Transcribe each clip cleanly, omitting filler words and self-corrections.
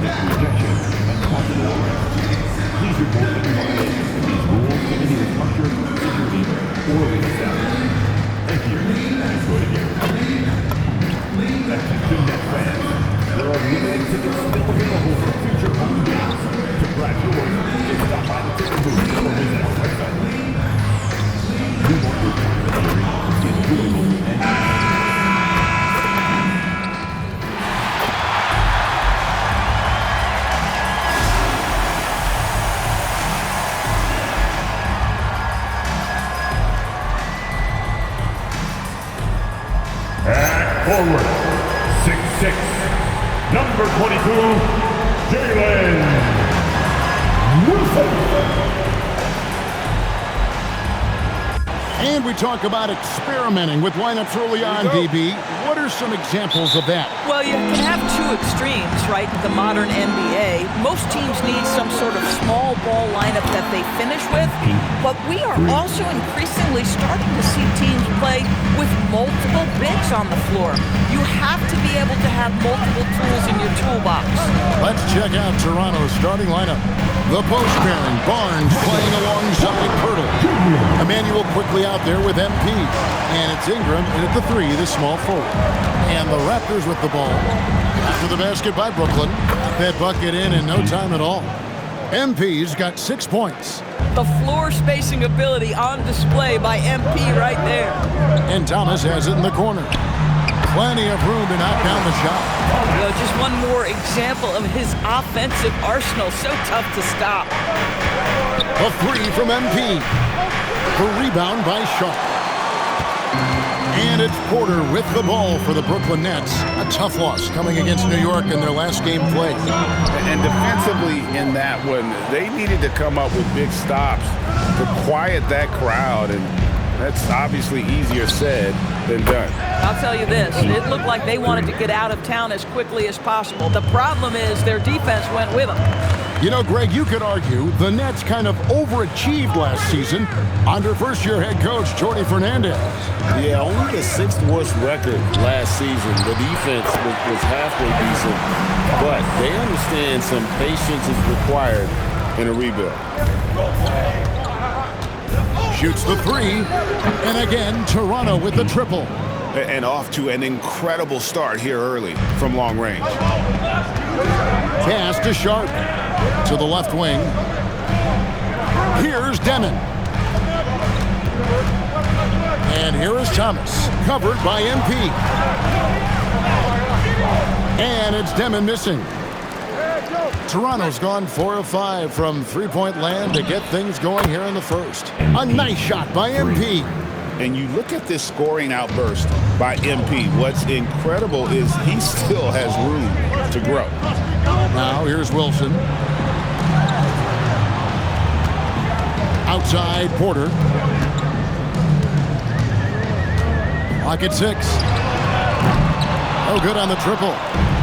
this rejection and possible. Please report any violations of these rules to any structure, security, or legal staff. Thank you. Good again. Attention net fans. There are limited tickets still available for future home games. To grab yours, just stop by the ticket booth or visit our website. We want your time at the arena to be enjoyable and forward, 6'6", number 22, Jalen Wilson. And we talk about experimenting with lineups early on, DB. What are some examples of that? Well, you can have two extremes, right? In the modern NBA, most teams need some sort of small ball lineup that they finish with, but we are also increasingly starting to see teams play with multiple bigs on the floor. You have to be able to have multiple tools in your toolbox. Let's check out Toronto's starting lineup. The post pairing, Barnes playing alongside Pirtle. Emmanuel quickly out there with MP. And it's Ingram in at the 3, the small forward. And the Raptors with the ball. After the basket by Brooklyn. Got that bucket in no time at all. MP's got 6 points. The floor spacing ability on display by MP right there. And Thomas has it in the corner. Plenty of room to knock down the shot. You know, just one more example of his offensive arsenal. So tough to stop. A 3 from MP. The rebound by Sharp. And it's Porter with the ball for the Brooklyn Nets. A tough loss coming against New York in their last game played. And defensively in that one, they needed to come up with big stops to quiet that crowd. And that's obviously easier said than done. I'll tell you this, it looked like they wanted to get out of town as quickly as possible. The problem is their defense went with them. You know, Greg, you could argue the Nets kind of overachieved last season under first-year head coach Jordi Fernandez. Yeah, only the 6th worst record last season. The defense was halfway decent, but they understand some patience is required in a rebuild. Shoots the 3, and again, Toronto with the triple. And off to an incredible start here early from long range. Pass to Sharp. To the left wing. Here's Demon. And here is Thomas, covered by MP. And it's Demon missing. Toronto's gone 4 of 5 from three-point land to get things going here in the first. A nice shot by MP. And you look at this scoring outburst by MP. What's incredible is he still has room to grow. Now here's Wilson. Outside Porter. Clock at 6. Oh, good on the triple.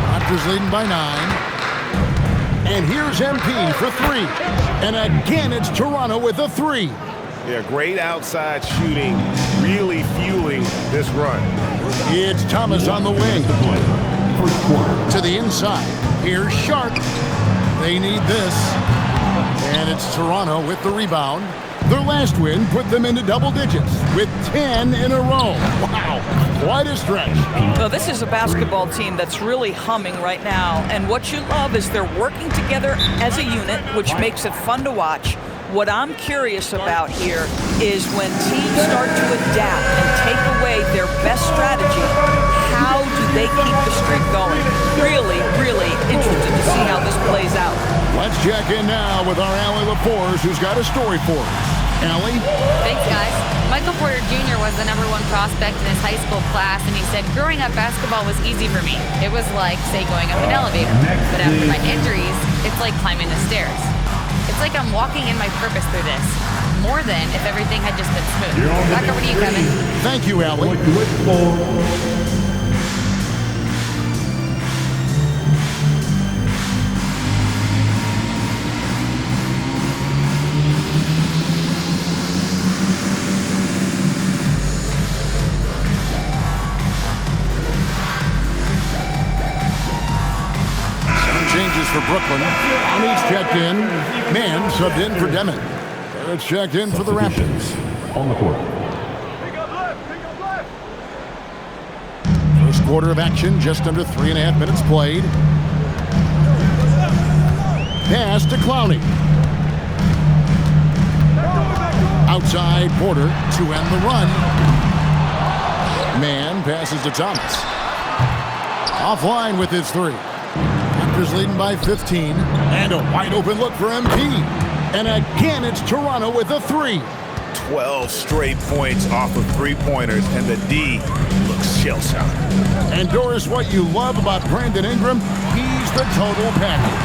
Raptors leading by 9. And here's MP for 3. And again, it's Toronto with a 3. Yeah, great outside shooting, really fueling this run. It's Thomas on the wing. To the inside. Here's Sharp. They need this. And it's Toronto with the rebound. Their last win put them into double digits with 10 in a row. Wow, quite a stretch. Well, this is a basketball team that's really humming right now. And what you love is they're working together as a unit, which makes it fun to watch. What I'm curious about here is when teams start to adapt and take away their best strategy, how do they keep the streak going? Really, really interested to see how this plays out. Let's check in now with our Allie LaForce, who's got a story for us. Allie? Thanks, guys. Michael Porter Jr. was the #1 prospect in his high school class, and he said, growing up, basketball was easy for me. It was like, say, going up an elevator. But after my injuries, it's like climbing the stairs. It's like I'm walking in my purpose through this, more than if everything had just been smooth. Back over to you, Kevin. Thank you, Allie. changes for Brooklyn. He's checked in. Man subbed in for Demon. It's checked in for the Raptors. On the court. First quarter of action, just under 3.5 minutes played. Pass to Clowney. Outside Porter to end the run. Man passes to Thomas. Offline with his three. Raptors leading by 15. And a wide open look for MP. And again, it's Toronto with a three. 12 straight points off of three-pointers, and the D looks shell-shocked. And Doris, what you love about Brandon Ingram, he's the total package.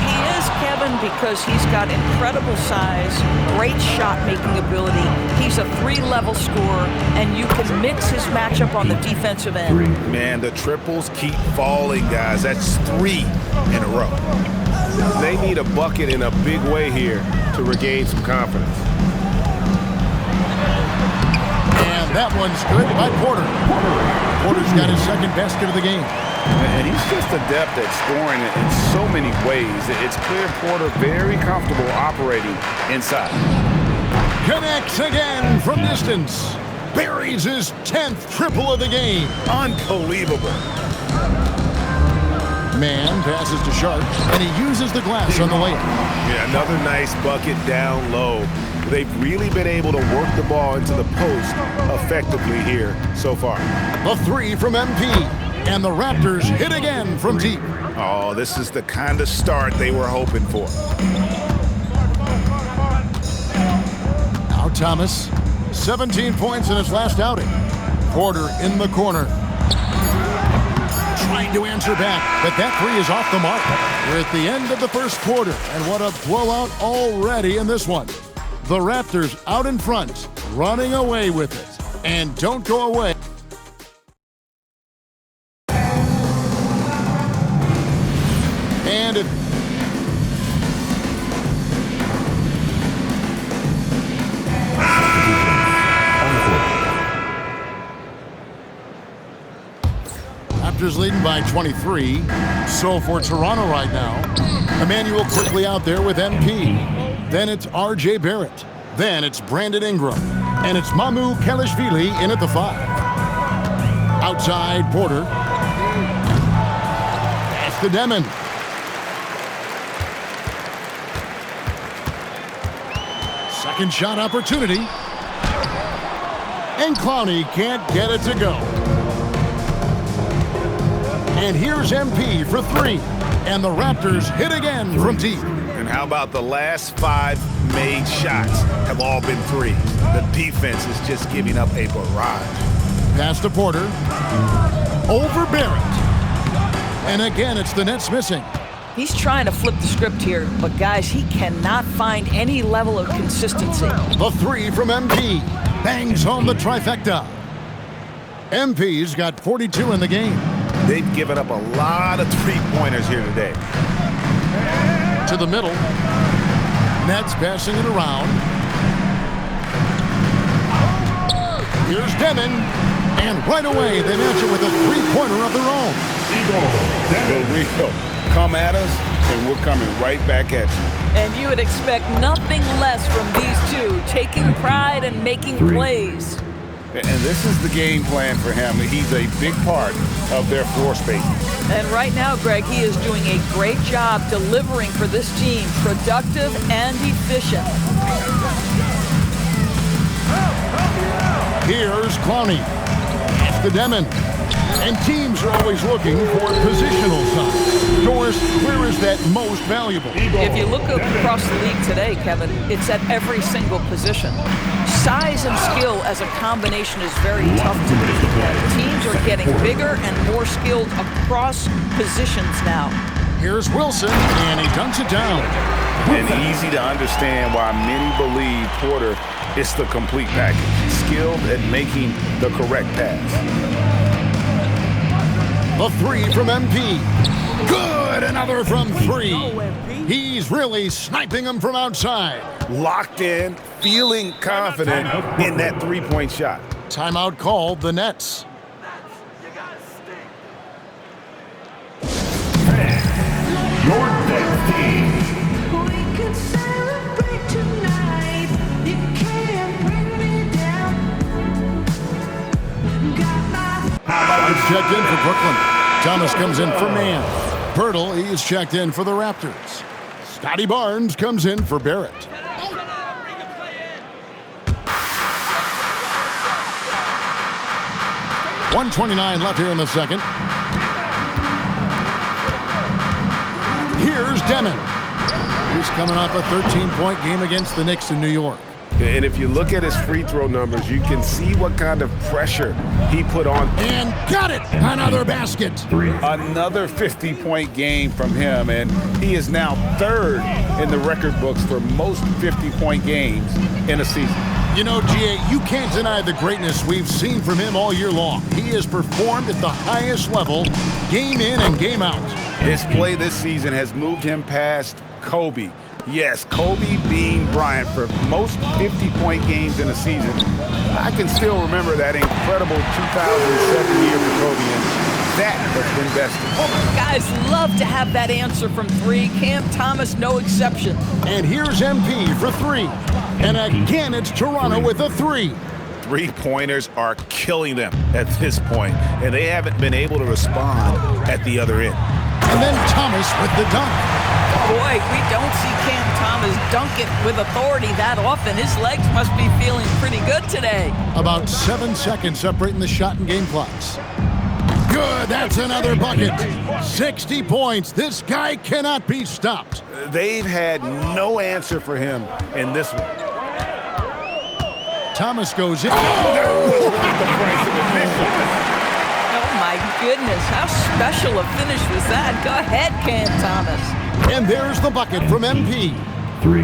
He is, Kevin, because he's got incredible size, great shot-making ability. He's a three-level scorer, and you can mix his matchup on the defensive end. Man, the triples keep falling, guys. That's 3 in a row. They need a bucket in a big way here to regain some confidence. And that one's good by Porter. Porter's got his second basket of the game. And he's just adept at scoring in so many ways. It's clear Porter very comfortable operating inside. Connects again from distance. Buries his 10th triple of the game. Unbelievable. Man passes to Sharp, and he uses the glass on the layup. Yeah, another nice bucket down low. They've really been able to work the ball into the post effectively here so far. A three from MP, and the Raptors hit again from deep. Oh, this is the kind of start they were hoping for. Now Thomas, 17 points in his last outing. Porter in the corner. Trying to answer back, but that three is off the mark. We're at the end of the first quarter, and what a blowout already in this one. The Raptors out in front, running away with it. And don't go away. And it Raptors leading by 23. So for Toronto right now, Emmanuel quickly out there with MP. Then it's R.J. Barrett. Then it's Brandon Ingram. And it's Mamu Kelishvili in at the 5. Outside Porter. Pass to Demon. Second shot opportunity. And Clowney can't get it to go. And here's MP for three. And the Raptors hit again from deep. And how about the last 5 made shots have all been threes? The defense is just giving up a barrage. Pass to Porter. Over Barrett. And again, it's the Nets missing. He's trying to flip the script here, but guys, he cannot find any level of consistency. The three from MP. Bangs home the trifecta. MP's got 42 in the game. They've given up a lot of three-pointers here today. To the middle. Nets passing it around. Here's Demon. And right away, they match it with a three-pointer of their own. For real. Come at us, and we're coming right back at you. And you would expect nothing less from these two, taking pride and making plays. And this is the game plan for him. He's a big part of their floor space. And right now, Greg, he is doing a great job delivering for this team, productive and efficient. Here's Clowney. After Demon. And teams are always looking for positional size. Doris, where is that most valuable? If you look across the league today, Kevin, it's at every single position. Size and skill as a combination is very tough to do. Teams are getting bigger and more skilled across positions now. Here's Wilson, and he dunks it down. And easy to understand why many believe Porter is the complete package. Skilled at making the correct pass. The three from MP. Good, another from three. He's really sniping them from outside. Locked in, feeling confident in that three-point shot. Timeout called, the Nets. Your checked in for Brooklyn. Thomas comes in for Man. Pirtle, he's checked in for the Raptors. Scotty Barnes comes in for Barrett. .129 left here in the second. Here's Demon. He's coming off a 13-point game against the Knicks in New York. And if you look at his free throw numbers, you can see what kind of pressure he put on. And got it! Another basket. Another 50-point game from him, and he is now third in the record books for most 50-point games in a season. You know, G.A., you can't deny the greatness we've seen from him all year long. He has performed at the highest level, game in and game out. His play this season has moved him past Kobe. Yes, Kobe being Bryant for most 50-point games in a season. I can still remember that incredible 2007 year for Kobe, and that has been bested. Guys love to have that answer from three. Cam Thomas, no exception. And here's MP for three. And again, it's Toronto with a three. Three-pointers are killing them at this point, and they haven't been able to respond at the other end. And then Thomas with the dunk. Boy, we don't see Cam Thomas dunk it with authority that often. His legs must be feeling pretty good today. About 7 seconds separating the shot and game clocks. Good, that's another bucket. 60 points. This guy cannot be stopped. They've had no answer for him in this one. Thomas goes in. Oh my goodness, how special a finish was that? Go ahead, Cam Thomas. And there's the bucket from MP.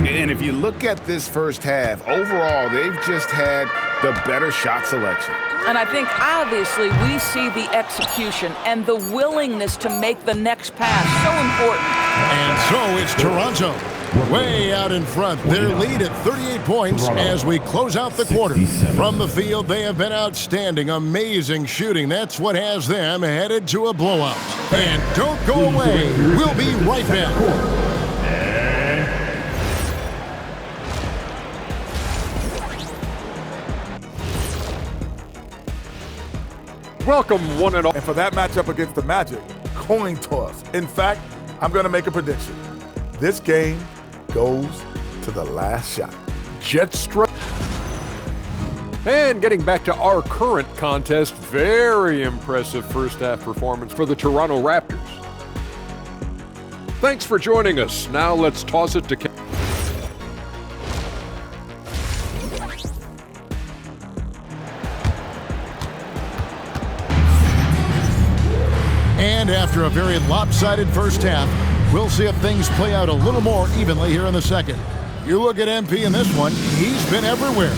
And if you look at this first half, overall, they've just had the better shot selection. And I think obviously we see the execution and the willingness to make the next pass so important. And so it's Toronto way out in front. Their lead at 38 points as we close out the quarter. From the field, they have been outstanding. Amazing shooting. That's what has them headed to a blowout. And don't go away. We'll be right back. Welcome, one and all. And for that matchup against the Magic, coin toss. In fact, I'm going to make a prediction. This game goes to the last shot. Jet strike. And getting back to our current contest, very impressive first half performance for the Toronto Raptors. Thanks for joining us. Now let's toss it to And after a very lopsided first half, we'll see if things play out a little more evenly here in the second. You look at MP in this one, he's been everywhere.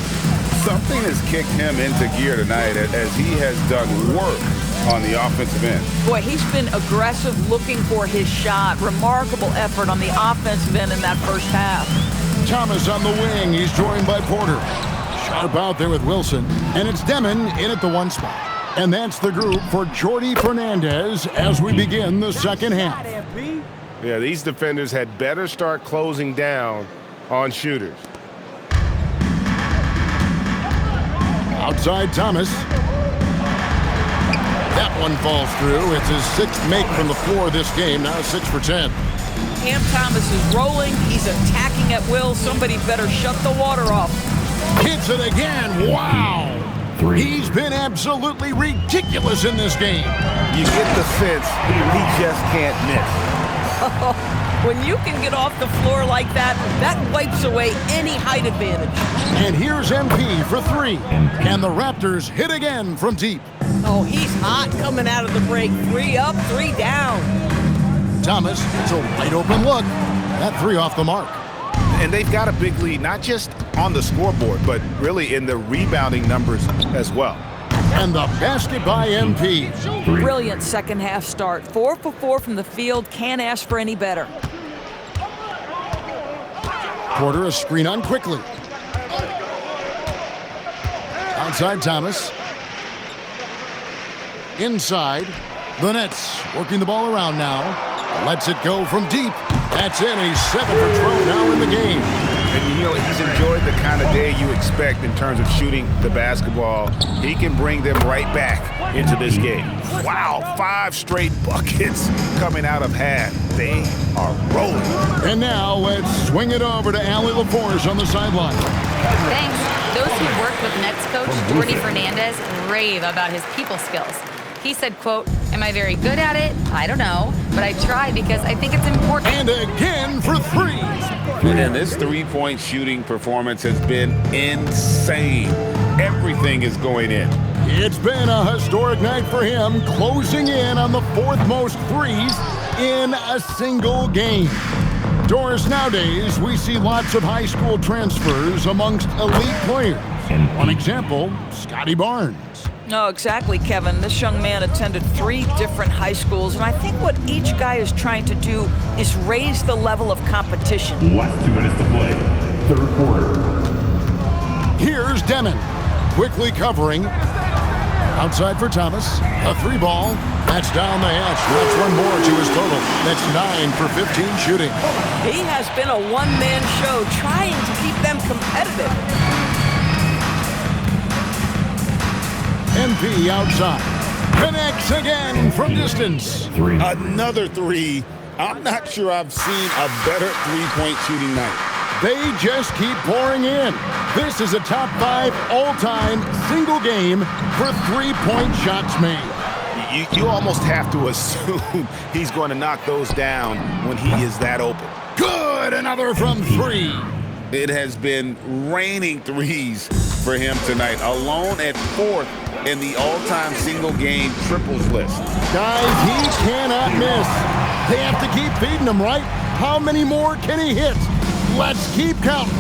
Something has kicked him into gear tonight as he has done work on the offensive end. Boy, he's been aggressive looking for his shot. Remarkable effort on the offensive end in that first half. Thomas on the wing, he's joined by Porter. Sharp out there with Wilson, and it's Demon in at the one spot. And that's the group for Jordy Fernandez as we begin the second half. Yeah, these defenders had better start closing down on shooters. Outside Thomas. That one falls through. It's his sixth make from the floor this game, now 6 for 10. Cam Thomas is rolling. He's attacking at will. Somebody better shut the water off. Hits it again. Wow. He's been absolutely ridiculous in this game. You get the sense he just can't miss. When you can get off the floor like that, that wipes away any height advantage. And here's MP for three. And the Raptors hit again from deep. Oh, he's hot coming out of the break. 3 up, 3 down. Thomas, it's a wide open look. That 3 off the mark. And they've got a big lead, not just on the scoreboard, but really in the rebounding numbers as well. And the basket by MP. Brilliant second half start. 4 for 4 from the field. Can't ask for any better. Porter a screen on quickly. Outside Thomas. Inside. The Nets working the ball around now. Lets it go from deep. That's in. He's 7 for 12 now in the game. And, you know, he's enjoyed the kind of day you expect in terms of shooting the basketball. He can bring them right back into this game. Wow, 5 straight buckets coming out of half. They are rolling. And now let's swing it over to Allie LaForge on the sideline. Thanks. Those who worked with Nets coach Jordi Fernandez rave about his people skills. He said, quote, "Am I very good at it? I don't know, but I try because I think it's important." And again for 3. And this three-point shooting performance has been insane. Everything is going in. It's been a historic night for him, closing in on the 4th most threes in a single game. Doris, nowadays, we see lots of high school transfers amongst elite players. One example, Scotty Barnes. No, exactly, Kevin. This young man attended 3 different high schools, and I think what each guy is trying to do is raise the level of competition. Last 2 minutes to play. 3rd quarter. Here's Demon, quickly covering. Outside for Thomas. A 3 ball. That's down the hatch. That's 1 more to his total. That's 9 for 15 shooting. He has been a one-man show trying to keep them competitive. MP outside. Connects again from distance. 3. Another 3. I'm not sure I've seen a better three-point shooting night. They just keep pouring in. This is a top 5 all-time single game for 3-point shots made. You almost have to assume he's going to knock those down when he is that open. Good, another from 3. It has been raining threes for him tonight, alone at 4th in the all-time single game triples list. Guys, he cannot miss. They have to keep feeding him, right? How many more can he hit? Let's keep counting.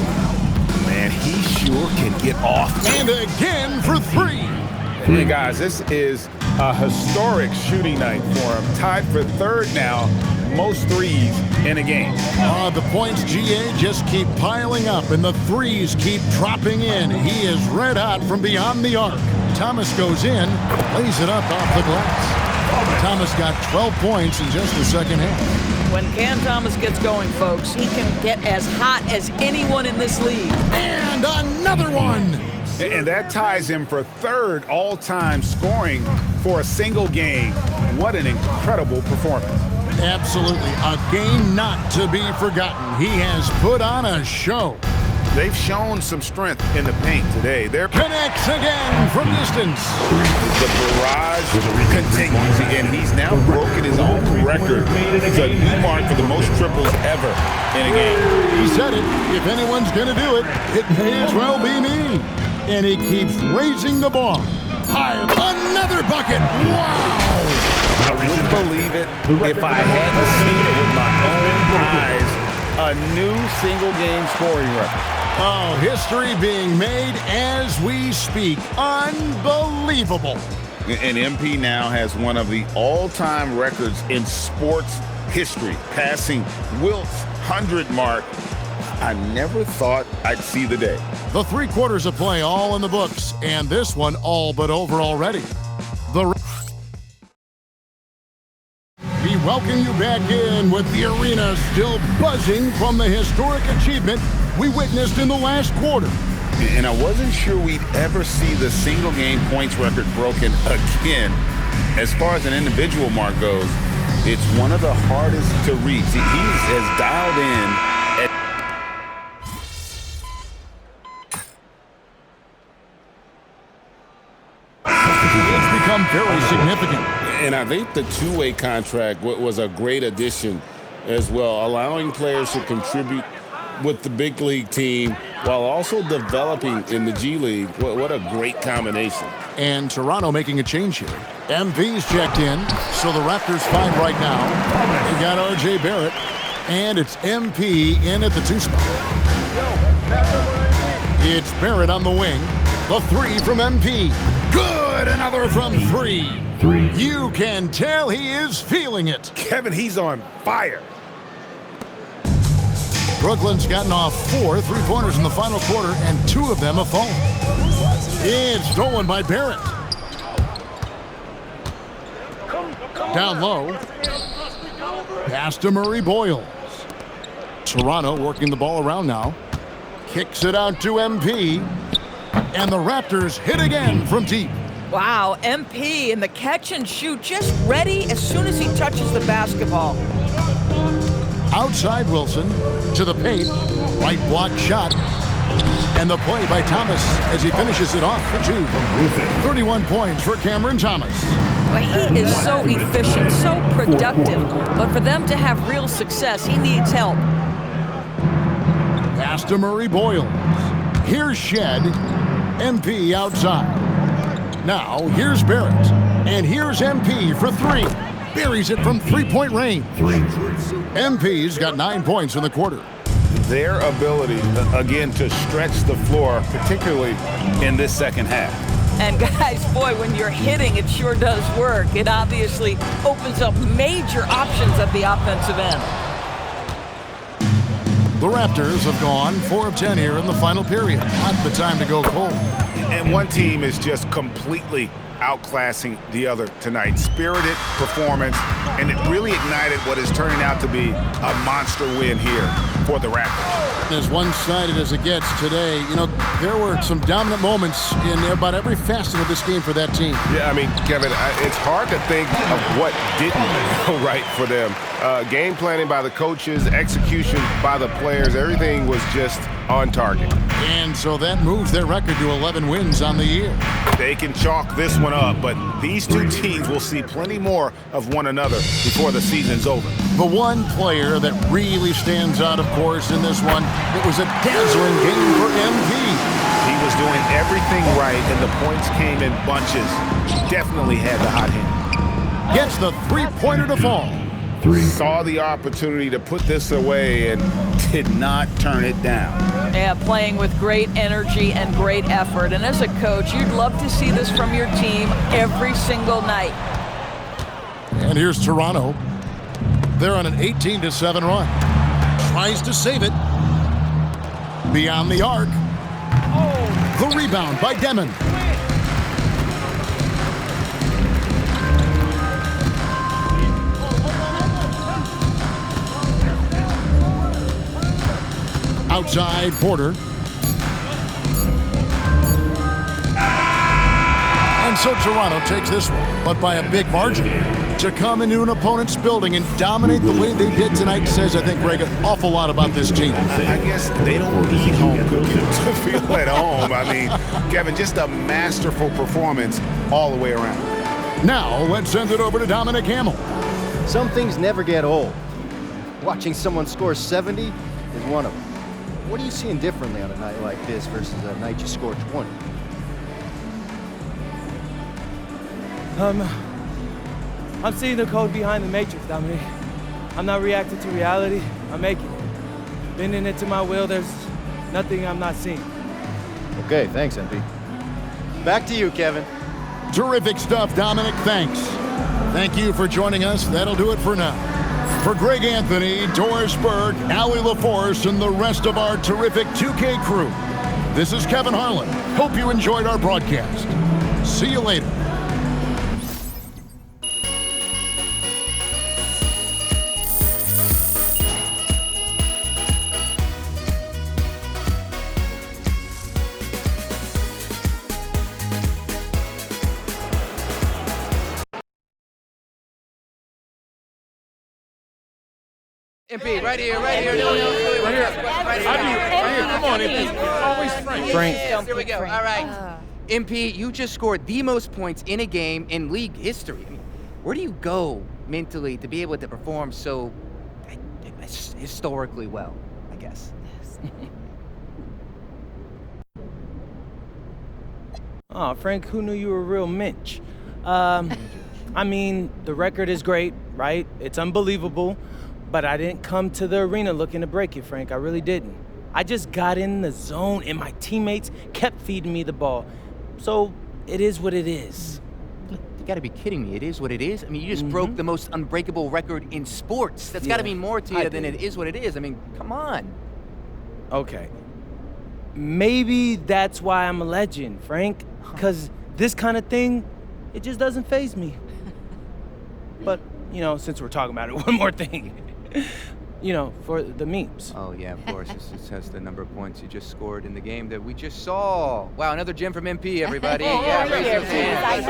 Man, he sure can get off. And again for 3. Hey, guys, this is a historic shooting night for him. Tied for 3rd now, most threes in a game. The points, GA, just keep piling up, and the threes keep dropping in. He is red hot from beyond the arc. Thomas goes in, lays it up off the glass. Thomas got 12 points in just the second half. When Cam Thomas gets going, folks, he can get as hot as anyone in this league. And another one. And that ties him for 3rd all-time scoring for a single game. What an incredible performance. Absolutely. A game not to be forgotten. He has put on a show. They've shown some strength in the paint today. They're Connects again from distance. The barrage continues, and he's now broken his own record. It's a new mark for the most triples ever in a game. He said it. If anyone's going to do it, it may as well be me. And he keeps raising the bar. High. Another bucket. Wow. I wouldn't believe it if I hadn't seen it with my own eyes. A new single-game scoring record. Oh, history being made as we speak. Unbelievable. And MP now has one of the all-time records in sports history, passing Wilt's 100 mark. I never thought I'd see the day. The 3 quarters of play all in the books, and this one all but over already. We welcome you back in with the arena still buzzing from the historic achievement we witnessed in the last quarter. And I wasn't sure we'd ever see the single-game points record broken again. As far as an individual mark goes, it's one of the hardest to reach. He has dialed in. It's become very significant. And I think the two-way contract was a great addition as well, allowing players to contribute with the big league team while also developing in the G League. What a great combination. And Toronto making a change here. MV's checked in, so the Raptors find right now. They got R.J. Barrett, and it's MP in at the 2 spot. It's Barrett on the wing. The 3 from MP. Good, another from 3. You can tell he is feeling it. Kevin, he's on fire. Brooklyn's gotten off 4 3-pointers in the final quarter, and 2 of them have fallen. It's stolen by Barrett. Down low. Pass to Murray Boyles. Toronto working the ball around now. Kicks it out to MP. And the Raptors hit again from deep. Wow, MP in the catch and shoot, just ready as soon as he touches the basketball. Outside Wilson to the paint. Right block shot. And the play by Thomas as he finishes it off for 2. 31 points for Cameron Thomas. Well, he is so efficient, so productive. But for them to have real success, he needs help. Pass to Murray Boyles. Here's Shed. MP outside. Now here's Barrett. And here's MP for 3. Buries it from three-point range. MP's got 9 points in the quarter. Their ability, again, to stretch the floor, particularly in this second half. And guys, boy, when you're hitting, it sure does work. It obviously opens up major options at the offensive end. The Raptors have gone 4 of 10 here in the final period. Not the time to go cold. And one team is just completely outclassing the other tonight. Spirited performance, and it really ignited what is turning out to be a monster win here for the Raptors. As one-sided as it gets today, you know, there were some dominant moments in about every facet of this game for that team. Yeah, I mean, Kevin, it's hard to think of what didn't go right for them. Game planning by the coaches, execution by the players, everything was just on target. And so that moves their record to 11 wins on the year. They can chalk this one up, but these two teams will see plenty more of one another before the season's over. The one player that really stands out, of course, in this one, it was a dazzling game for MP. He was doing everything right, and the points came in bunches. Definitely had the hot hand. Gets the three-pointer to fall. Saw the opportunity to put this away and did not turn it down. Yeah, playing with great energy and great effort. And as a coach, you'd love to see this from your team every single night. And here's Toronto. They're on an 18-7 run. Tries to save it. Beyond the arc. The rebound by Demon. Outside Porter. And so Toronto takes this one, but by a big margin. To come into an opponent's building and dominate the way they did tonight says, I think, Greg, an awful lot about this team. I guess they don't need home cooking to feel at home. I mean, Kevin, just a masterful performance all the way around. Now, let's send it over to Dominic Hamill. Some things never get old. Watching someone score 70 is one of them. What are you seeing differently on a night like this versus a night you score 20? I'm seeing the code behind the matrix, Dominic. I'm not reacting to reality, I'm making it. Bending it to my will, there's nothing I'm not seeing. Okay, thanks, MP. Back to you, Kevin. Terrific stuff, Dominic. Thanks. Thank you for joining us. That'll do it for now. For Greg Anthony, Doris Berg, Allie LaForce, and the rest of our terrific 2K crew, this is Kevin Harlan. Hope you enjoyed our broadcast. See you later. MP, right here. Right here. Come on, MP. Always Frank. There we go. All right. MP, you just scored the most points in a game in league history. I mean, where do you go mentally to be able to perform so historically well, I guess? Oh, Frank, who knew you were a real mensch? I mean, the record is great, right? It's unbelievable. But I didn't come to the arena looking to break it, Frank. I really didn't. I just got in the zone, and my teammates kept feeding me the ball. So it is what it is. You gotta be kidding me. It is what it is? I mean, you just broke the most unbreakable record in sports. That's gotta mean more to you than it is what it is. I mean, come on. Okay. Maybe that's why I'm a legend, Frank. Because this kind of thing, it just doesn't faze me. But, you know, since we're talking about it, one more thing. you know, for the memes. Oh, yeah, of course. This has the number of points you just scored in the game that we just saw. Wow, another gem from MP, everybody. Yeah, raise those hands.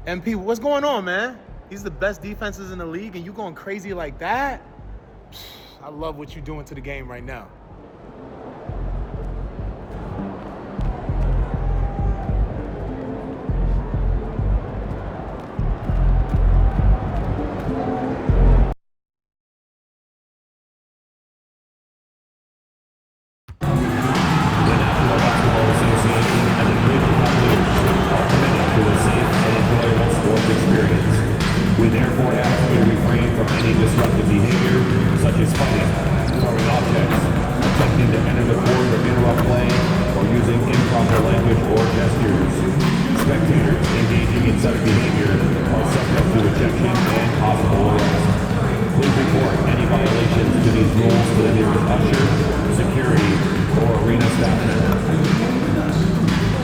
MP, what's going on, man? These are the best defenses in the league, and you going crazy like that? I love what you're doing to the game right now. We therefore ask you to refrain from any disruptive behavior, such as fighting, throwing objects, attempting to enter the court or interrupt play, or using improper language or gestures. Spectators engaging in such behavior are subject to ejection and possible arrest. Please report any violations to these rules to the nearest usher, security, or arena staff member.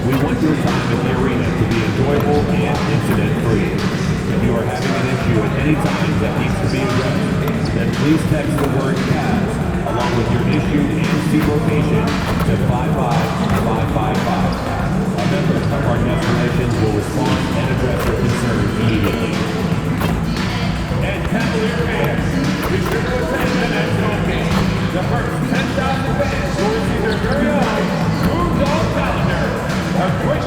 We want your time in the arena to be enjoyable and incident-free. If you are having an issue at any time that needs to be addressed, then please text the word CAVS along with your issue and seat location to 55555. A member of our guest relations will respond and address your concern immediately. And Cavalier fans, be sure to attend the next home game. The first 10,000 fans will receive their very own Moved On calendar. A quick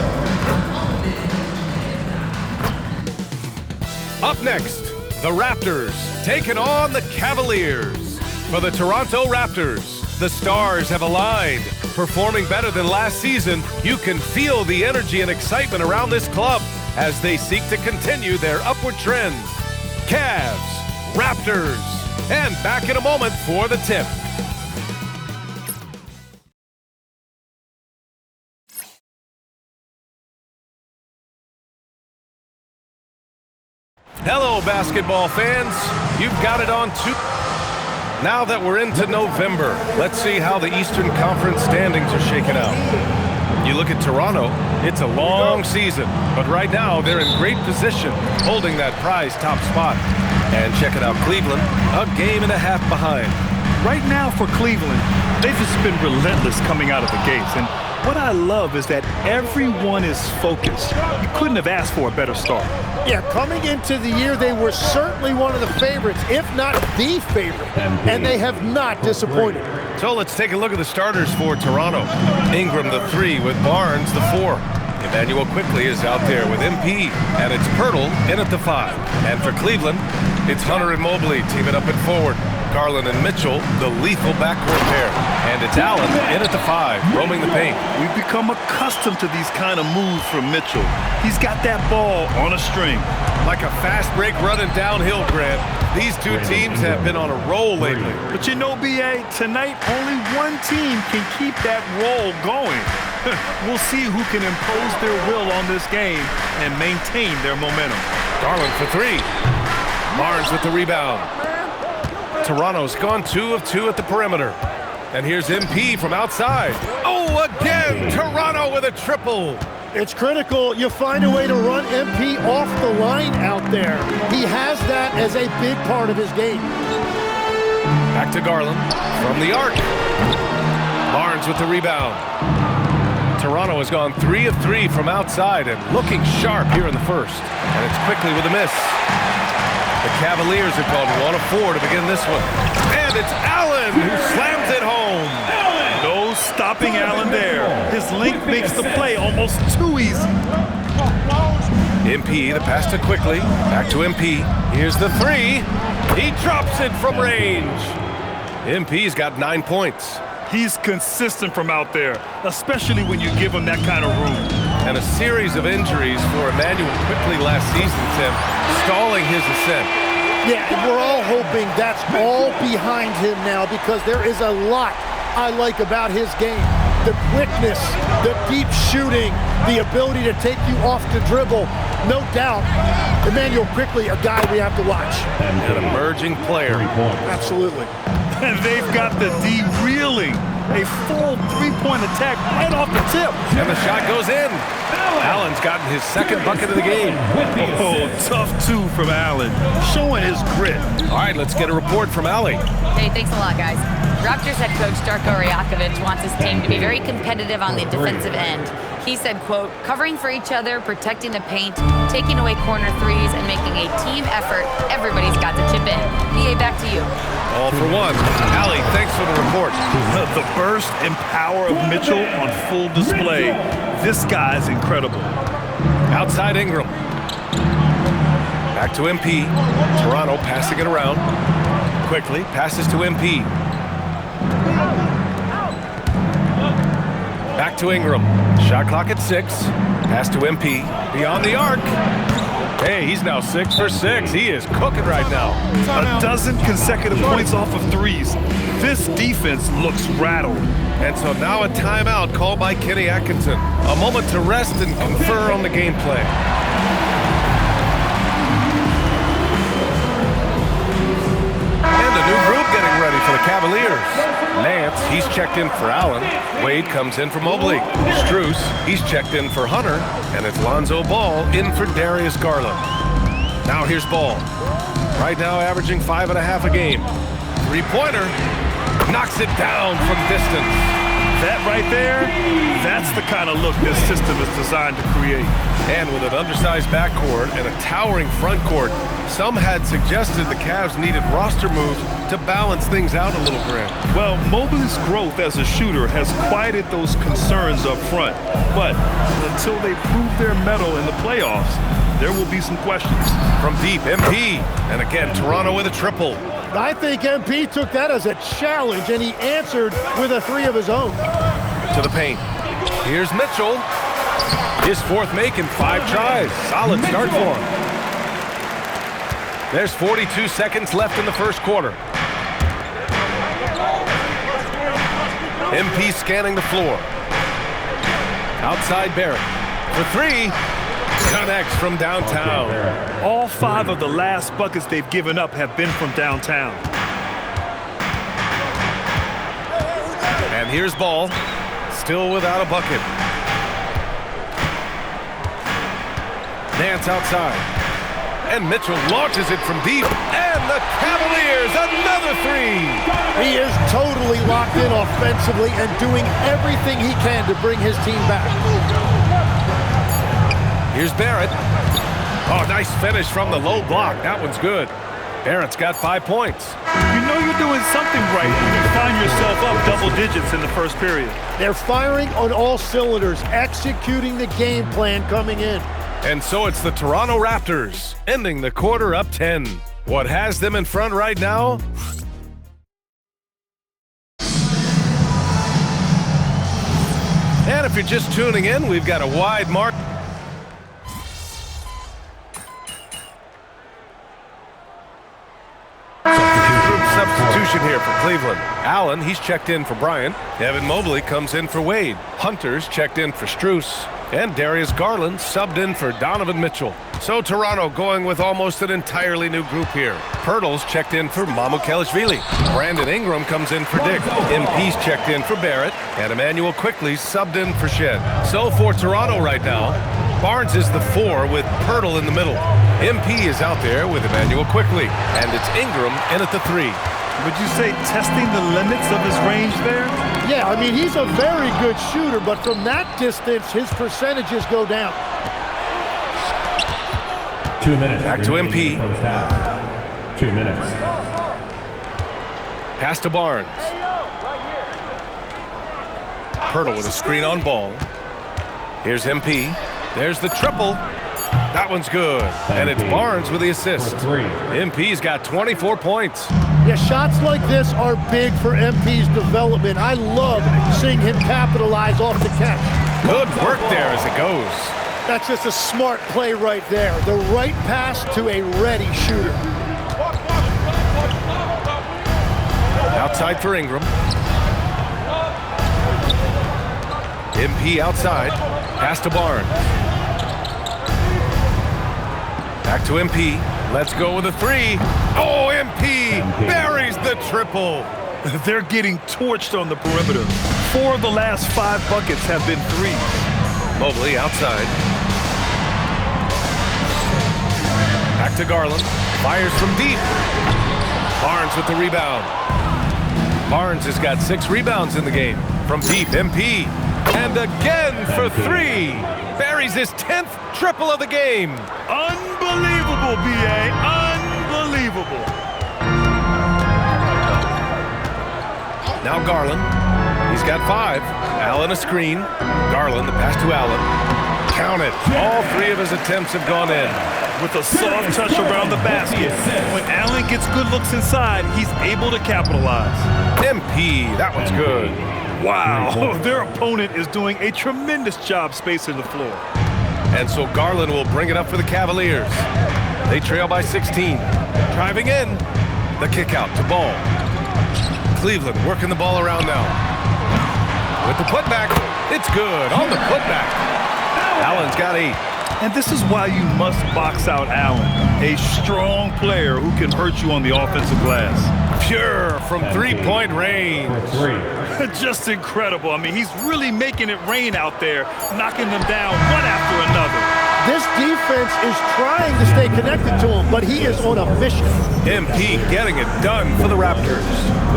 Up next, the Raptors taking on the Cavaliers. For the Toronto Raptors, the stars have aligned. Performing better than last season, you can feel the energy and excitement around this club as they seek to continue their upward trend. Cavs, Raptors, and back in a moment for the tip. Hello, basketball fans. You've got it on two. Now that we're into November, let's see how the Eastern Conference standings are shaking out. You look at Toronto, it's a long season, but right now they're in great position, holding that prize top spot. And check it out, Cleveland, a game and a half behind. Right now for Cleveland, they've just been relentless coming out of the gates. And what I love is that everyone is focused. You couldn't have asked for a better start. Yeah, coming into the year, they were certainly one of the favorites, if not the favorite, and they have not disappointed. So let's take a look at the starters for Toronto. Ingram, the 3, with Barnes, the 4. Emmanuel quickly is out there with MP, and it's Pirtle in at the 5. And for Cleveland, it's Hunter and Mobley teaming up at forward. Garland and Mitchell, the lethal backcourt pair. And it's Allen in at the 5, roaming the paint. We've become accustomed to these kind of moves from Mitchell. He's got that ball on a string. Like a fast break running downhill, Grant. These two teams have been on a roll lately. But you know, B.A., tonight only one team can keep that roll going. We'll see who can impose their will on this game and maintain their momentum. Garland for 3. Barnes with the rebound. Toronto's gone 2 of 2 at the perimeter. And here's MP from outside. Oh, again, Toronto with a triple. It's critical you find a way to run MP off the line out there. He has that as a big part of his game. Back to Garland from the arc. Barnes with the rebound. Toronto has gone 3 of 3 from outside and looking sharp here in the first. And it's quickly with a miss. The Cavaliers have gone 1 of 4 to begin this one. And it's Allen who slams it home. No stopping Allen there. His length makes the play almost too easy. MP, the pass to quickly. Back to MP. Here's the 3. He drops it from range. MP's got 9 points. He's consistent from out there, especially when you give him that kind of room. And a series of injuries for Emmanuel quickly last season, Tim, stalling his ascent. Yeah, and we're all hoping that's all behind him now because there is a lot I like about his game. The quickness, the deep shooting, the ability to take you off the dribble. No doubt, Emmanuel quickly, a guy we have to watch. An emerging player. Absolutely. And they've got the D reeling. A full three-point attack right off the tip. And the shot goes in. Allen's gotten his second bucket of the game. Oh, tough two from Allen, showing his grit. All right, let's get a report from Allie. Hey, thanks a lot, guys. Raptors head coach Darko Rajakovic wants his team to be very competitive on the defensive end. He said, quote, covering for each other, protecting the paint, taking away corner threes, and making a team effort. Everybody's got to chip in. BA, back to you. All for one. Allie, thanks for the report. The burst and power of Mitchell on full display. This guy's incredible. Outside Ingram. Back to MP. Toronto passing it around. Quickly passes to MP. Back to Ingram. Shot clock at 6. Pass to MP. Beyond the arc. Hey, he's now 6 for 6. He is cooking right now. A dozen consecutive points off of threes. This defense looks rattled. And so now a timeout called by Kenny Atkinson. A moment to rest and confer on the game plan. And a new group getting ready for the Cavaliers. Nance, he's checked in for Allen. Wade comes in for Mobley. Strus, he's checked in for Hunter. And it's Lonzo Ball in for Darius Garland. Now here's Ball. Right now averaging 5.5 a game. Three-pointer. Knocks it down from distance. That right there, that's the kind of look this system is designed to create. And with an undersized backcourt and a towering front court, some had suggested the Cavs needed roster moves to balance things out a little bit. Well, Mobley's growth as a shooter has quieted those concerns up front. But until they prove their mettle in the playoffs, there will be some questions. From deep, MP. And again, Toronto with a triple. I think MP took that as a challenge, and he answered with a three of his own. To the paint. Here's Mitchell. His fourth make in 5 tries. Solid start for him. There's 42 seconds left in the first quarter. MP scanning the floor. Outside Barrett. For 3. Connects from downtown. All 5 of the last buckets they've given up have been from downtown. And here's Ball. Still without a bucket. Nance outside. And Mitchell launches it from deep. And the Cavaliers, another 3. He is totally locked in offensively and doing everything he can to bring his team back. Here's Barrett. Oh, nice finish from the low block. That one's good. Barrett's got 5 points. You know you're doing something right when you find yourself up double digits in the first period. They're firing on all cylinders, executing the game plan coming in. And so it's the Toronto Raptors, ending the quarter up 10. What has them in front right now? And if you're just tuning in, we've got a wide mark. Substitution here for Cleveland. Allen, he's checked in for Bryant. Evan Mobley comes in for Wade. Hunter's checked in for Strus. And Darius Garland subbed in for Donovan Mitchell. So Toronto going with almost an entirely new group here. Pirtle's checked in for Mamukelashvili. Brandon Ingram comes in for Dick. MP's checked in for Barrett. And Emmanuel Quickley subbed in for Shed. So for Toronto right now, Barnes is the 4 with Pirtle in the middle. MP is out there with Emmanuel Quickley. And it's Ingram in at the 3. Would you say testing the limits of his range there? Yeah, I mean, he's a very good shooter, but from that distance, his percentages go down. 2 minutes. Back to MP. 2 minutes. Pass to Barnes. Pirtle with a screen on Ball. Here's MP. There's the triple. That one's good. And it's Barnes with the assist. MP's got 24 points. Yeah, shots like this are big for MP's development. I love seeing him capitalize off the catch. Good work there as it goes. That's just a smart play right there. The right pass to a ready shooter. Outside for Ingram. MP outside. Pass to Barnes. Back to MP. Let's go with a 3. Oh, MP buries the triple. They're getting torched on the perimeter. 4 of the last 5 buckets have been threes. Mobley outside. Back to Garland. Fires from deep. Barnes with the rebound. Barnes has got 6 rebounds in the game. From deep, MP. And again for 3. Buries his 10th triple of the game. Unbelievable, B.A. Unbelievable. Now Garland. He's got 5. Allen a screen. Garland, the pass to Allen. Count it. All 3 of his attempts have gone in. With a soft touch around the basket. When Allen gets good looks inside, he's able to capitalize. MP, that one's good. Wow, their opponent is doing a tremendous job spacing the floor. And so Garland will bring it up for the Cavaliers. They trail by 16. Driving in. The kick out to Ball. Cleveland working the ball around now. With the putback, it's good on the putback. Allen's got 8. And this is why you must box out Allen, a strong player who can hurt you on the offensive glass. Pure from 3-point range. Just incredible. I mean, he's really making it rain out there, knocking them down one after another. This defense is trying to stay connected to him, but he is on a mission. MP getting it done for the Raptors.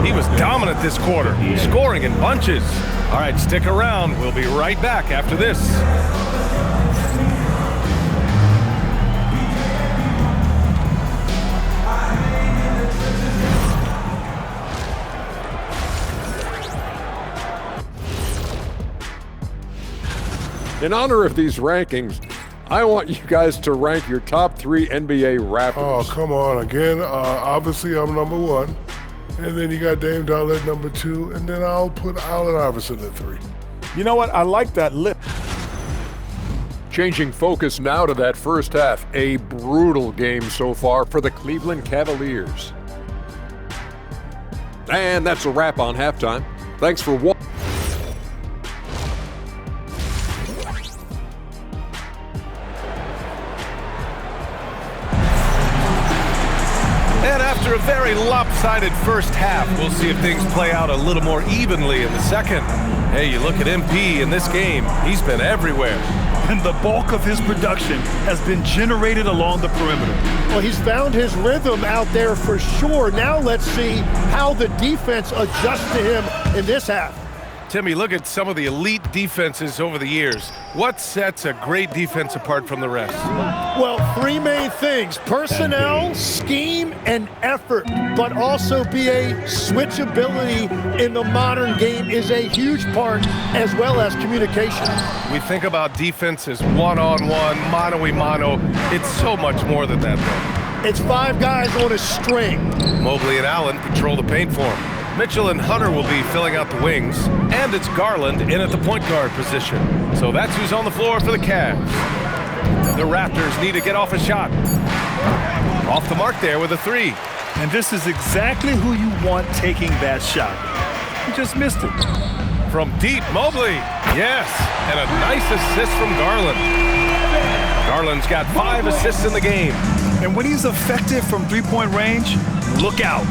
He was dominant this quarter, scoring in bunches. All right, stick around. We'll be right back after this. In honor of these rankings, I want you guys to rank your top 3 NBA Raptors. Oh, come on. Again, obviously I'm number 1. And then you got Dame Doll at number 2. And then I'll put Allen Iverson at 3. You know what? I like that lip. Changing focus now to that first half. A brutal game so far for the Cleveland Cavaliers. And that's a wrap on halftime. Thanks for watching. And after a very lopsided first half, we'll see if things play out a little more evenly in the second. Hey, you look at MP in this game, he's been everywhere. And the bulk of his production has been generated along the perimeter. Well, he's found his rhythm out there for sure. Now let's see how the defense adjusts to him in this half. Timmy, look at some of the elite defenses over the years. What sets a great defense apart from the rest? Well, 3 main things: personnel, scheme, and effort. But also BA, switchability in the modern game is a huge part, as well as communication. We think about defense as one-on-one, mano-a-mano. It's so much more than that, though. It's 5 guys on a string. Mobley and Allen patrol the paint for him. Mitchell and Hunter will be filling out the wings, and it's Garland in at the point guard position. So that's who's on the floor for the Cavs. The Raptors need to get off a shot. Off the mark there with a 3. And this is exactly who you want taking that shot. He just missed it. From deep, Mobley. Yes, and a nice assist from Garland. Garland's got 5 assists in the game. And when he's effective from 3-point range, look out.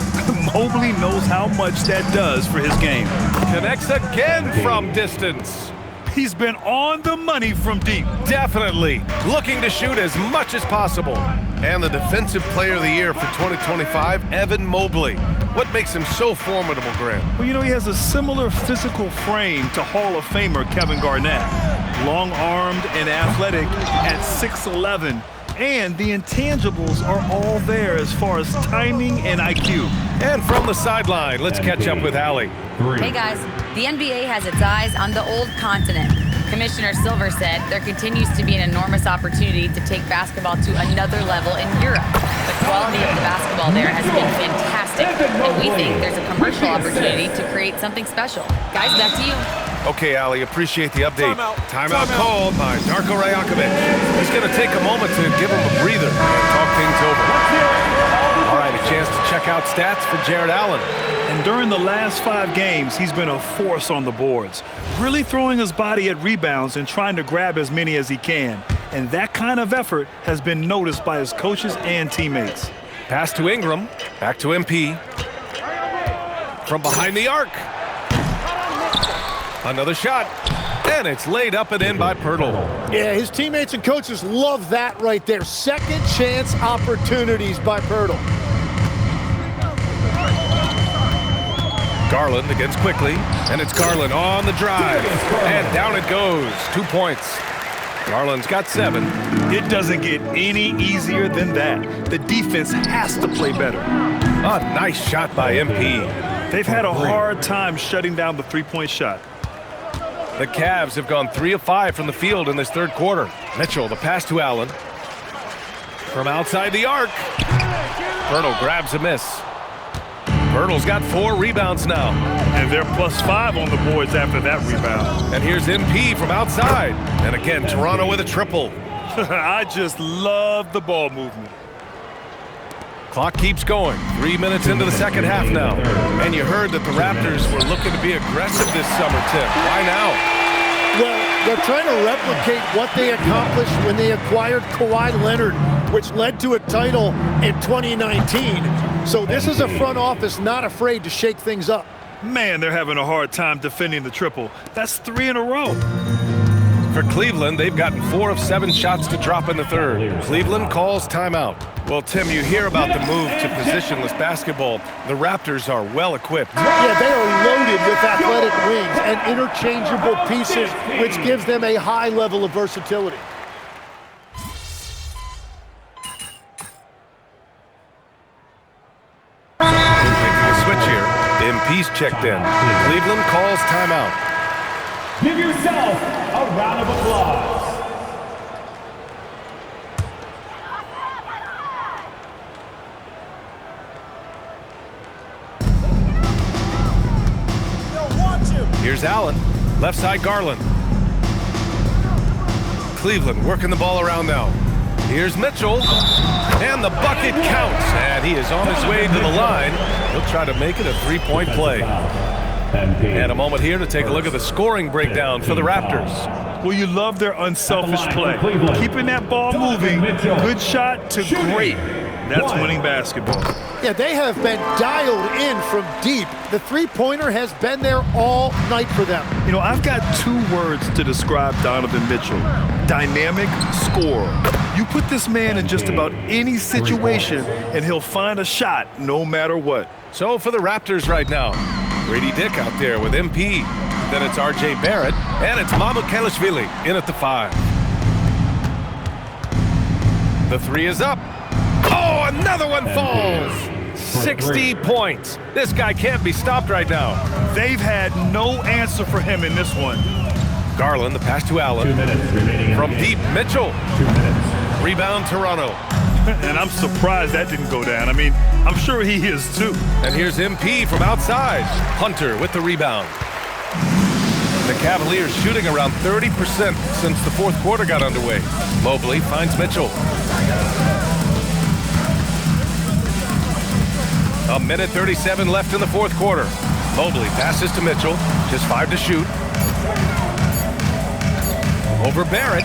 Mobley knows how much that does for his game. Connects again from distance. He's been on the money from deep. Definitely. Looking to shoot as much as possible. And the Defensive Player of the Year for 2025, Evan Mobley. What makes him so formidable, Grant? Well, you know, he has a similar physical frame to Hall of Famer Kevin Garnett. Long-armed and athletic at 6'11". And the intangibles are all there as far as timing and IQ. And from the sideline, let's catch up with Allie. Hey guys, the NBA has its eyes on the old continent. Commissioner Silver said there continues to be an enormous opportunity to take basketball to another level in Europe. The quality of the basketball there has been fantastic, and we think there's a commercial opportunity to create something special. Guys, back to you. Okay, Ali, appreciate the update. Timeout called by Darko Rajakovic. He's going to take a moment to give him a breather and talk things over. All right, a chance to check out stats for Jared Allen. And during the last 5 games, he's been a force on the boards, really throwing his body at rebounds and trying to grab as many as he can. And that kind of effort has been noticed by his coaches and teammates. Pass to Ingram, back to MP. from behind the arc. Another shot, and it's laid up and in by Pirtle. Yeah, his teammates and coaches love that right there. Second chance opportunities by Pirtle. Garland against quickly, and it's Garland on the drive, and down it goes. 2 points. Garland's got 7. It doesn't get any easier than that. The defense has to play better. A nice shot by MP. They've had a hard time shutting down the three-point shot. The Cavs have gone 3 of 5 from the field in this third quarter. Mitchell, the pass to Allen. From outside the arc. Pirtle grabs a miss. Pirtle's got 4 rebounds now. And they're +5 on the boards after that rebound. And here's MP from outside. And again, Toronto with a triple. I just love the ball movement. Clock keeps going. 3 minutes into the second half now. And you heard that the Raptors were looking to be aggressive this summer, Tim. Why now? Well, they're trying to replicate what they accomplished when they acquired Kawhi Leonard, which led to a title in 2019. So this is a front office not afraid to shake things up. Man, they're having a hard time defending the triple. That's 3 in a row. For Cleveland, they've gotten 4 of 7 shots to drop in the third. Cleveland calls timeout. Well, Tim, you hear about the move to positionless basketball. The Raptors are well equipped. Yeah, they are loaded with athletic wings and interchangeable pieces, which gives them a high level of versatility. Switch here. MP's checked in. Cleveland calls timeout. Give yourself a round of applause. Here's Allen. Left side Garland. Cleveland working the ball around now. Here's Mitchell. And the bucket counts. And he is on his way to the line. He'll try to make it a 3-point play. And a moment here to take a look at the scoring breakdown for the Raptors. Well, you love their unselfish play. Keeping that ball moving, good shot to great. That's winning basketball. Yeah, they have been dialed in from deep. The three-pointer has been there all night for them. You know, I've got 2 words to describe Donovan Mitchell. Dynamic scorer. You put this man in just about any situation, and he'll find a shot no matter what. So for the Raptors right now, Grady Dick out there with MP. Then it's R.J. Barrett, and it's Mamukelashvili in at the 5. The 3 is up. Oh, another one falls. 60 points. This guy can't be stopped right now. They've had no answer for him in this one. Garland, the pass to Allen. From deep, Mitchell. Rebound, Toronto. And I'm surprised that didn't go down. I mean, I'm sure he is too. And here's MP from outside. Hunter with the rebound. The Cavaliers shooting around 30% since the fourth quarter got underway. Mobley finds Mitchell. A minute 37 left in the fourth quarter. Mobley passes to Mitchell. Just 5 to shoot. Over Barrett.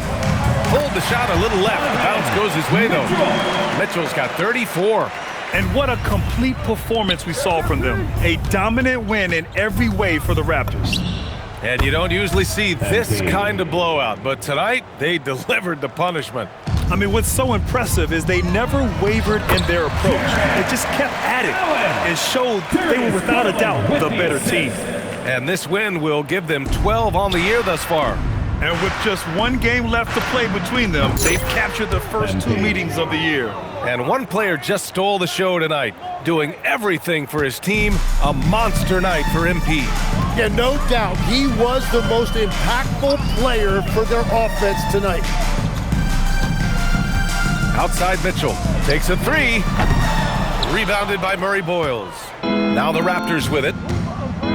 Pulled the shot a little left. The bounce goes his way, though. Mitchell's got 34. And what a complete performance we saw from them. A dominant win in every way for the Raptors. And you don't usually see this kind of blowout, but tonight they delivered the punishment. I mean, what's so impressive is they never wavered in their approach. They just kept at it and showed they were without a doubt the better team. And this win will give them 12 on the year thus far. And with just 1 game left to play between them, they've captured the first 2 meetings of the year. And one player just stole the show tonight, doing everything for his team. A monster night for MP. Yeah, no doubt. He was the most impactful player for their offense tonight. Outside Mitchell takes a 3. Rebounded by Murray Boyles. Now the Raptors with it.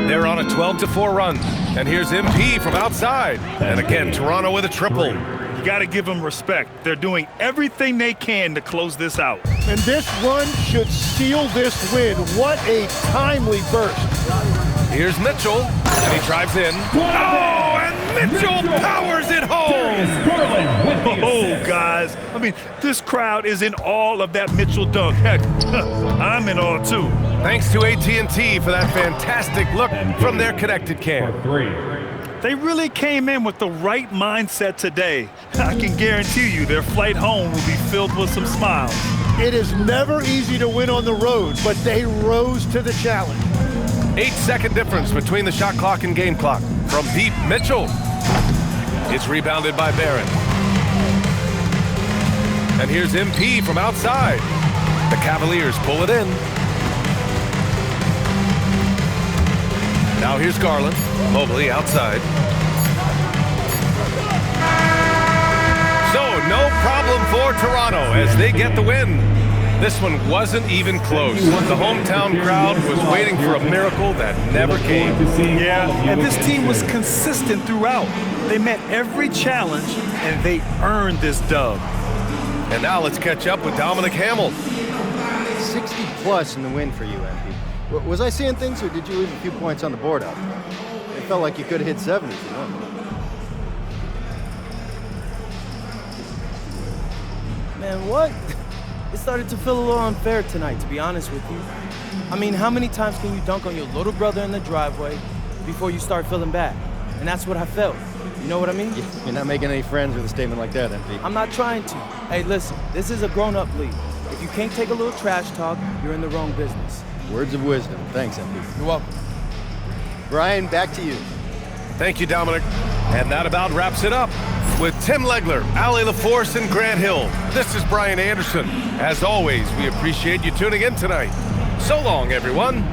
They're on a 12-4 run. And here's MP from outside. And again, Toronto with a triple. You got to give them respect. They're doing everything they can to close this out. And this run should seal this win. What a timely burst. Here's Mitchell, and he drives in. Oh, and Mitchell powers it home. Oh, guys. I mean, this crowd is in awe of that Mitchell dunk. Heck, I'm in awe, too. Thanks to AT&T for that fantastic look from their connected cam. They really came in with the right mindset today. I can guarantee you their flight home will be filled with some smiles. It is never easy to win on the road, but they rose to the challenge. 8-second difference between the shot clock and game clock. From deep, Mitchell. It's rebounded by Barrett. And here's MP from outside. The Cavaliers pull it in. Now here's Garland. Mobley outside. So no problem for Toronto as they get the win. This one wasn't even close. The hometown crowd was waiting for a miracle that never came. Yeah, and this team was consistent throughout. They met every challenge, and they earned this dub. And now let's catch up with Dominic Hamill. 60 plus in the win for you, MP. Was I seeing things, or did you leave a few points on the board out there? It felt like you could have hit 70 if you wanted. Man, what? It started to feel a little unfair tonight, to be honest with you. I mean, how many times can you dunk on your little brother in the driveway before you start feeling bad? And that's what I felt. You know what I mean? You're not making any friends with a statement like that, MP. I'm not trying to. Hey, listen, this is a grown-up league. If you can't take a little trash talk, you're in the wrong business. Words of wisdom. Thanks, MP. You're welcome. Brian, back to you. Thank you, Dominic. And that about wraps it up. With Tim Legler, Ali LaForce, and Grant Hill, this is Brian Anderson. As always, we appreciate you tuning in tonight. So long, everyone.